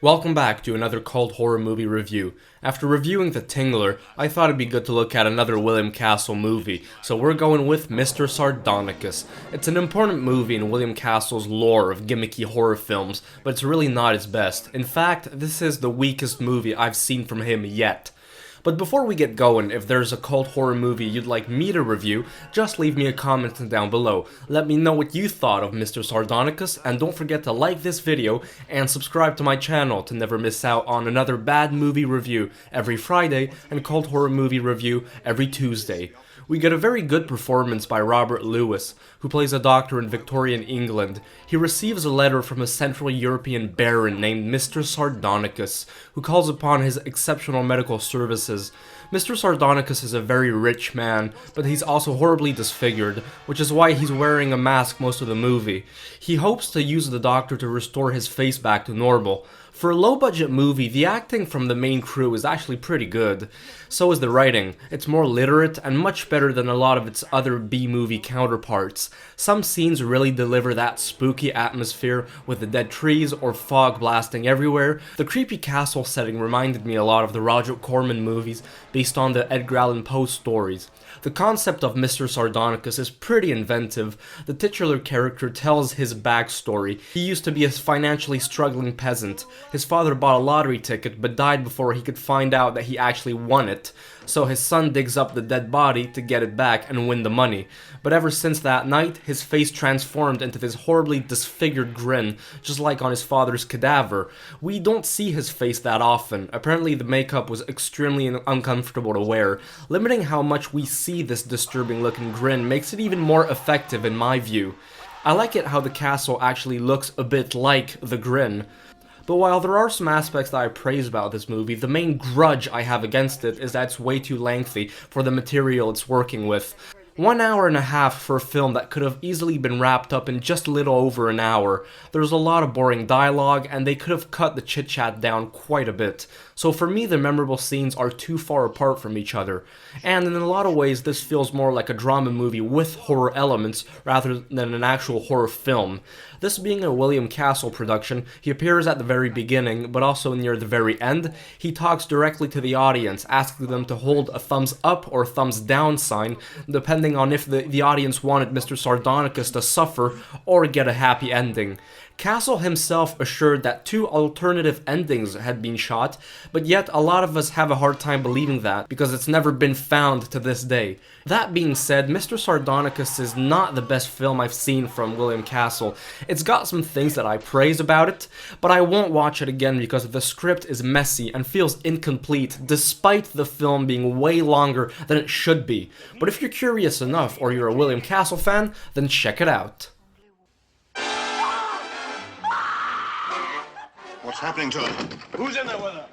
Welcome back to another cult horror movie review. After reviewing The Tingler, I thought it'd be good to look at another William Castle movie, so we're going with Mr. Sardonicus. It's an important movie in William Castle's lore of gimmicky horror films, but it's really not his best. In fact, this is the weakest movie I've seen from him yet. But before we get going, if there's a cult horror movie you'd like me to review, just leave me a comment down below. Let me know what you thought of Mr. Sardonicus, and don't forget to like this video and subscribe to my channel to never miss out on another bad movie review every Friday and cult horror movie review every Tuesday. We get a very good performance by Robert Lewis, who plays a doctor in Victorian England. He receives a letter from a Central European baron named Mr. Sardonicus, who calls upon his exceptional medical services. Mr. Sardonicus is a very rich man, but he's also horribly disfigured, which is why he's wearing a mask most of the movie. He hopes to use the doctor to restore his face back to normal. For a low-budget movie, the acting from the main crew is actually pretty good. So is the writing. It's more literate and much better than a lot of its other B-movie counterparts. Some scenes really deliver that spooky atmosphere with the dead trees or fog blasting everywhere. The creepy castle setting reminded me a lot of the Roger Corman movies based on the Edgar Allan Poe stories. The concept of Mr. Sardonicus is pretty inventive. The titular character tells his backstory. He used to be a financially struggling peasant. His father bought a lottery ticket but died before he could find out that he actually won it. So his son digs up the dead body to get it back and win the money. But ever since that night, his face transformed into this horribly disfigured grin, just like on his father's cadaver. We don't see his face that often. Apparently the makeup was extremely uncomfortable to wear. Limiting how much we see this disturbing looking grin makes it even more effective in my view. I like it how the castle actually looks a bit like the grin. But while there are some aspects that I praise about this movie, the main grudge I have against it is that it's way too lengthy for the material it's working with. 1 hour and a half for a film that could have easily been wrapped up in just a little over an hour. There's a lot of boring dialogue, and they could have cut the chit-chat down quite a bit. So for me, the memorable scenes are too far apart from each other. And in a lot of ways, this feels more like a drama movie with horror elements rather than an actual horror film. This being a William Castle production, he appears at the very beginning, but also near the very end. He talks directly to the audience, asking them to hold a thumbs up or thumbs down sign, depending on if the audience wanted Mr. Sardonicus to suffer or get a happy ending. Castle himself assured that 2 alternative endings had been shot, but yet a lot of us have a hard time believing that because it's never been found to this day. That being said, Mr. Sardonicus is not the best film I've seen from William Castle. It's got some things that I praise about it, but I won't watch it again because the script is messy and feels incomplete despite the film being way longer than it should be. But if you're curious enough or you're a William Castle fan, then check it out. What's happening to her? Who's in there with her?